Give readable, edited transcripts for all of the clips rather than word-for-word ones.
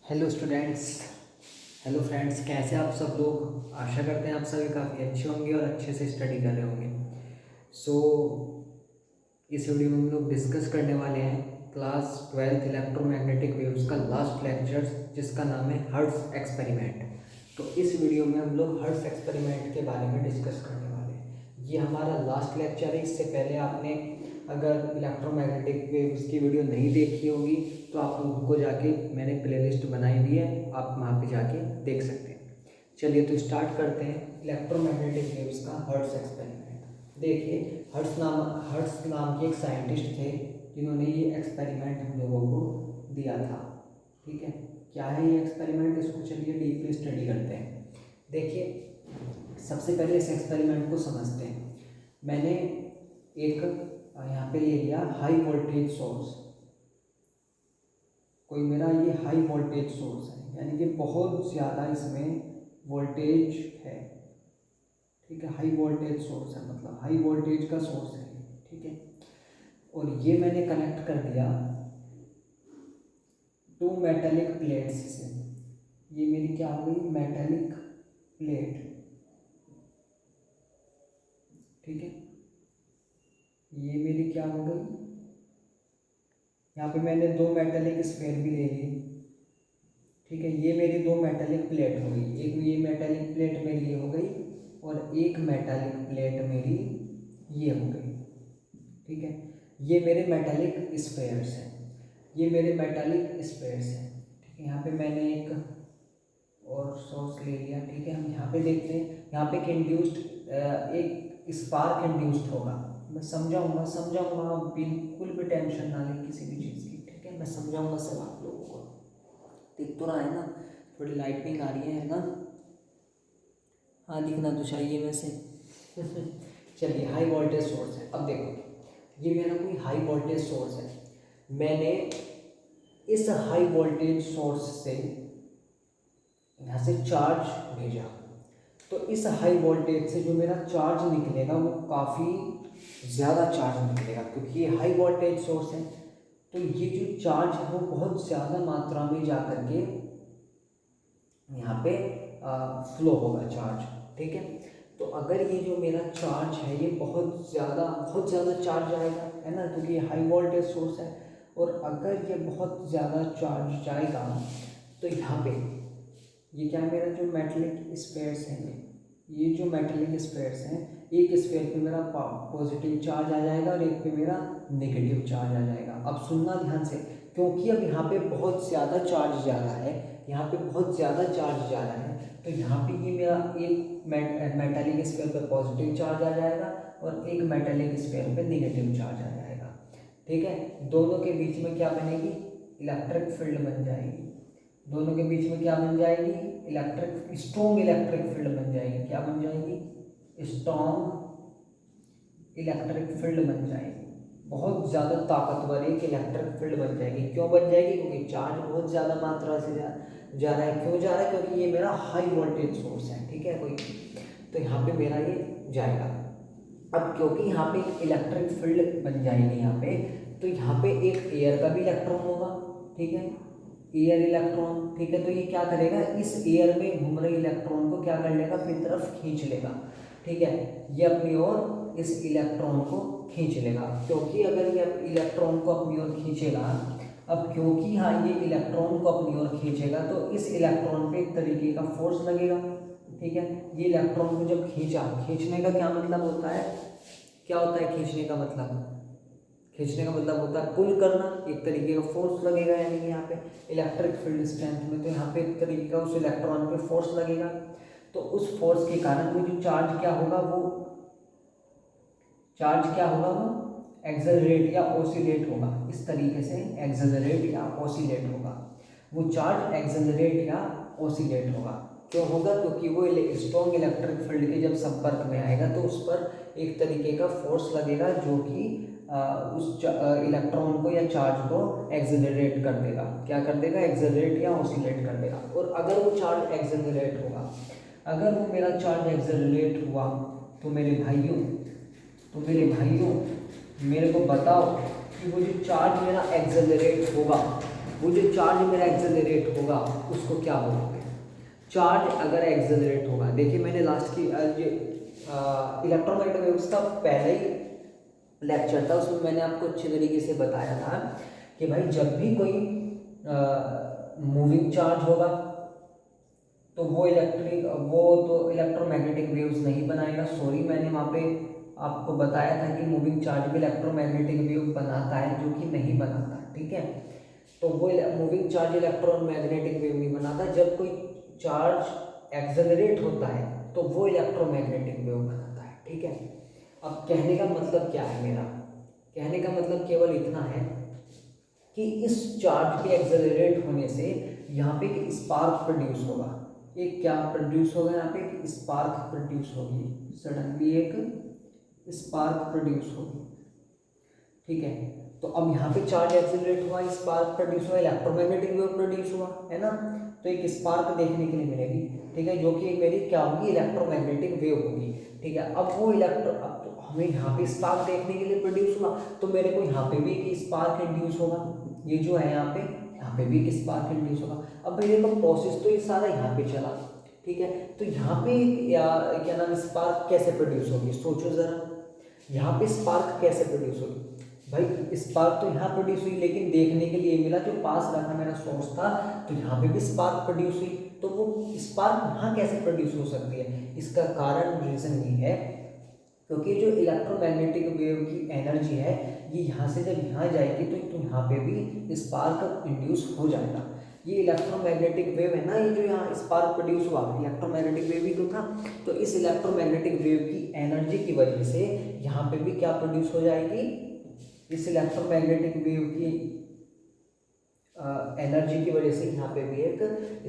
Hello students. Hello friends, कैसे आप सब लोग। आशा करते हैं आप सभी काफ़ी अच्छे होंगे और अच्छे से स्टडी कर रहे होंगे। सो इस वीडियो में हम लोग डिस्कस करने वाले हैं क्लास 12 इलेक्ट्रोमैग्नेटिक वेव्स का लास्ट लेक्चर, जिसका नाम है हर्ट्ज एक्सपेरिमेंट। तो इस वीडियो में हम लोग हर्ट्ज एक्सपेरिमेंट के बारे में डिस्कस करने वाले हैं। ये हमारा लास्ट लेक्चर है। इससे पहले आपने अगर इलेक्ट्रोमैग्नेटिक वेव्स की वीडियो नहीं देखी होगी तो आप उनको जाके मैंने प्लेलिस्ट बनाई हुई है, आप वहाँ पे जाके देख सकते हैं। चलिए तो स्टार्ट करते हैं इलेक्ट्रोमैग्नेटिक वेव्स का हर्ट्ज एक्सपेरिमेंट। देखिए, हर्ट्ज नाम के एक साइंटिस्ट थे जिन्होंने ये एक्सपेरिमेंट हम लोगों को दिया था। ठीक है, क्या है ये एक्सपेरिमेंट, इसको चलिए डीपली स्टडी करते हैं। देखिए, सबसे पहले इस एक्सपेरिमेंट को समझते हैं। मैंने एक यहाँ पे ले लिया हाई वोल्टेज सोर्स। कोई मेरा ये हाई वोल्टेज सोर्स है, यानी कि बहुत ज़्यादा इसमें वोल्टेज है। ठीक है, हाई वोल्टेज सोर्स है, मतलब हाई वोल्टेज का सोर्स है। ठीक है, और ये मैंने कनेक्ट कर दिया टू मेटेलिक प्लेट्स से। ये मेरी क्या हो गई, मेटेलिक प्लेट। ठीक है, ये मेरी क्या हो गई, यहाँ पे मैंने दो मेटेलिक स्फीयर भी ले लिए। ठीक है, ये मेरी दो मेटेलिक प्लेट हो गई। एक ये मेटेलिक प्लेट मेरी ये हो गई और एक मेटेलिक प्लेट मेरी ये हो गई। ठीक है, ये मेरे मेटेलिक स्फीयर्स हैं, ये मेरे मेटेलिक स्फीयर्स हैं। ठीक है, यहाँ पे मैंने एक और सोर्स ले लिया। ठीक है, हम यहाँ पे देखते हैं, यहाँ पे एक इंड्यूस्ड एक स्पार्क इंड्यूस्ड होगा। मैं समझाऊंगा आप बिल्कुल भी टेंशन ना लें किसी भी चीज़ की। ठीक है, मैं समझाऊंगा सब आप लोगों को। दिख तो रहा है ना, थोड़ी लाइटनिंग आ रही है ना। हाँ, दिखना तो चाहिए वैसे। चलिए, हाई वोल्टेज सोर्स है। अब देखो, ये मेरा कोई हाई वोल्टेज सोर्स है। मैंने इस हाई वोल्टेज सोर्स से यहाँ से चार्ज भेजा, तो इस हाई वोल्टेज से जो मेरा चार्ज निकलेगा वो काफ़ी ज़्यादा चार्ज निकलेगा, क्योंकि ये हाई वोल्टेज सोर्स है। तो ये जो चार्ज है वो बहुत ज़्यादा मात्रा में जा करके यहाँ पे फ्लो होगा चार्ज। ठीक है, तो अगर ये जो मेरा चार्ज है ये बहुत ज़्यादा चार्ज आएगा, है ना, क्योंकि ये हाई वोल्टेज सोर्स है। और अगर ये बहुत ज़्यादा चार्ज जाएगा तो यहाँ पे ये क्या है, मेरा जो मेटेलिक स्फीयर्स हैं, ये जो मेटेलिक स्फीयर्स हैं, एक स्फीयर पे मेरा पॉजिटिव चार्ज आ जाएगा और एक पे मेरा नेगेटिव चार्ज आ जाएगा। अब सुनना ध्यान से, क्योंकि अब यहाँ पे बहुत ज़्यादा चार्ज जा रहा है, यहाँ पे बहुत ज़्यादा चार्ज जा रहा है, तो यहाँ पे ये मेरा एक मेटेलिक स्फीयर पे पॉजिटिव चार्ज आ जाएगा और एक मेटेलिक स्फीयर पे नेगेटिव चार्ज आ जाएगा। ठीक है, दोनों के बीच में क्या बनेगी, इलेक्ट्रिक फील्ड बन जाएगी। दोनों के बीच में क्या बन जाएगी, स्ट्रॉन्ग इलेक्ट्रिक फील्ड बन जाएगी। क्या बन जाएगी, स्ट्रॉन्ग इलेक्ट्रिक फील्ड बन जाएगी। बहुत ज़्यादा ताकतवर एक इलेक्ट्रिक फील्ड बन जाएगी। क्यों बन जाएगी, क्योंकि चार्ज बहुत ज़्यादा मात्रा से जा रहा है। क्यों जा रहा है, क्योंकि ये मेरा हाई वोल्टेज सोर्स है। ठीक है, कोई तो यहाँ पे मेरा ये जाएगा। अब क्योंकि यहाँ पे एक इलेक्ट्रिक फील्ड बन जाएगी यहाँ पे, तो यहाँ पे एक एयर का भी इलेक्ट्रॉन होगा। ठीक है, एयर इलेक्ट्रॉन। ठीक है, तो ये क्या करेगा, इस एयर में घूम रहे इलेक्ट्रॉन को क्या कर लेगा, अपनी तरफ खींच लेगा। ठीक है, ये अपनी ओर इस इलेक्ट्रॉन को खींच लेगा, क्योंकि अगर ये इलेक्ट्रॉन को अपनी ओर खींचेगा, अब क्योंकि हाँ ये इलेक्ट्रॉन को अपनी ओर खींचेगा तो इस इलेक्ट्रॉन पे एक तरीके का फोर्स लगेगा। ठीक है, ये इलेक्ट्रॉन को जब खींचने का क्या मतलब होता है, क्या होता है खींचने का मतलब, खींचने का मतलब होता है पुल करना, एक तरीके का फोर्स लगेगा। यानी कि यहाँ पे इलेक्ट्रिक फील्ड स्ट्रेंथ में तो यहाँ पे एक तरीके का उस इलेक्ट्रॉन पे फोर्स लगेगा। तो उस फोर्स के कारण वो जो चार्ज क्या होगा, वो एक्सेलरेट या ओसिलेट होगा। इस तरीके से एक्सेलरेट या ओसिलेट होगा, वो चार्ज एक्सेलरेट या ओसिलेट होगा। क्यों होगा, क्योंकि वो स्ट्रॉन्ग इलेक्ट्रिक फील्ड के जब संपर्क में आएगा तो उस पर एक तरीके का फोर्स लगेगा जो कि उस इलेक्ट्रॉन को या चार्ज को एक्सेलरेट कर देगा। क्या कर देगा, एक्सेलरेट या ओसिलेट कर देगा। और अगर वो चार्ज एक्सेलरेट होगा, अगर वो मेरा चार्ज एक्सेलरेट हुआ तो मेरे भाइयों मेरे को बताओ कि वो जो चार्ज मेरा एक्सेलरेट होगा, वो जो चार्ज मेरा एक्सेलरेट होगा उसको क्या बोलोगे? चार्ज अगर एक्सेलरेट होगा, देखिए मैंने लास्ट की इलेक्ट्रोमैग्नेटिक वेव्स का पहले ही लेक्चर था, उसमें मैंने आपको अच्छे तरीके से बताया था कि भाई जब भी कोई मूविंग चार्ज होगा तो वो इलेक्ट्रोमैग्नेटिक वेव्स नहीं बनाएगा। सॉरी, मैंने वहाँ पे आपको बताया था कि मूविंग चार्ज भी इलेक्ट्रोमैग्नेटिक वेव बनाता है, जो कि नहीं बनाता, ठीक है। तो वो मूविंग चार्ज इलेक्ट्रोमैग्नेटिक वेव नहीं बनाता। जब कोई चार्ज एक्सेलरेट होता है तो वो इलेक्ट्रोमैग्नेटिक वेव बनाता है, ठीक है। अब कहने का मतलब क्या है मेरा? कहने का मतलब केवल इतना है कि इस चार्ज के एक्सेलरेट होने से यहाँ पे एक स्पार्क प्रोड्यूस होगा। एक क्या प्रोड्यूस होगा? यहाँ पे एक स्पार्क प्रोड्यूस होगी, सडनली एक स्पार्क प्रोड्यूस होगी, ठीक है। तो अब यहाँ पे चार्ज एक्सेलरेट हुआ, स्पार्क प्रोड्यूस हुआ, इलेक्ट्रोमैग्नेटिक वेव प्रोड्यूस हुआ, है ना। तो एक स्पार्क देखने के लिए मिलेगी, ठीक है, जो कि एक मेरी क्या होगी? इलेक्ट्रोमैग्नेटिक वेव होगी, ठीक है। अब वो अब तो हमें यहाँ पे स्पार्क देखने के लिए प्रोड्यूस हुआ, तो मेरे को यहाँ पे भी एक स्पार्क इंड्यूस होगा। ये जो है यहाँ पे भी एक स्पार्क इंड्यूस होगा। अब मेरे को प्रोसेस तो ये सारा यहाँ पे चला, ठीक है। तो यहाँ पे क्या नाम, स्पार्क कैसे प्रोड्यूस होगी? सोचो जरा, यहाँ पे स्पार्क कैसे प्रोड्यूस होगी? भाई स्पार्क तो यहाँ प्रोड्यूस हुई, लेकिन देखने के लिए मिला जो पास रखा मेरा सोर्स था, तो यहाँ पे भी स्पार्क प्रोड्यूस हुई। तो वो स्पार्क यहाँ कैसे प्रोड्यूस हो सकती है? इसका कारण, रीज़न ये है क्योंकि जो इलेक्ट्रोमैग्नेटिक वेव की एनर्जी है ये यहाँ से जब यहाँ जाएगी तो यहाँ पे भी स्पार्क इंड्यूस हो जाएगा। ये इलेक्ट्रोमैग्नेटिक वेव है ना, ये जो यहाँ स्पार्क प्रोड्यूस हुआ, इलेक्ट्रोमैग्नेटिक वेव ही तो था। तो इस इलेक्ट्रोमैग्नेटिक वेव की एनर्जी की वजह से यहाँ पे भी क्या प्रोड्यूस हो जाएगी? इस इलेक्ट्रोमैग्नेटिक वेव की एनर्जी की वजह से यहाँ पे भी एक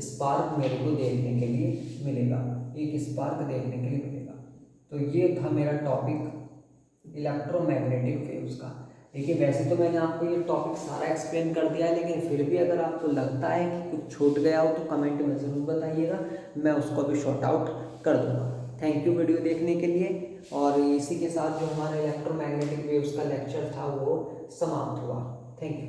स्पार्क मेरे को देखने के लिए मिलेगा, एक स्पार्क देखने के लिए मिलेगा। तो ये था मेरा टॉपिक इलेक्ट्रोमैग्नेटिक वेव्स का। देखिए वैसे तो मैंने आपको ये टॉपिक सारा एक्सप्लेन कर दिया है, लेकिन फिर भी अगर आपको लगता है कि कुछ छूट गया हो तो कमेंट में ज़रूर बताइएगा, मैं उसको भी शॉर्ट आउट कर दूँगा। थैंक यू वीडियो देखने के लिए, और इसी के साथ जो हमारा इलेक्ट्रोमैग्नेटिक वेव्स का लेक्चर था वो समाप्त हुआ। Thank you.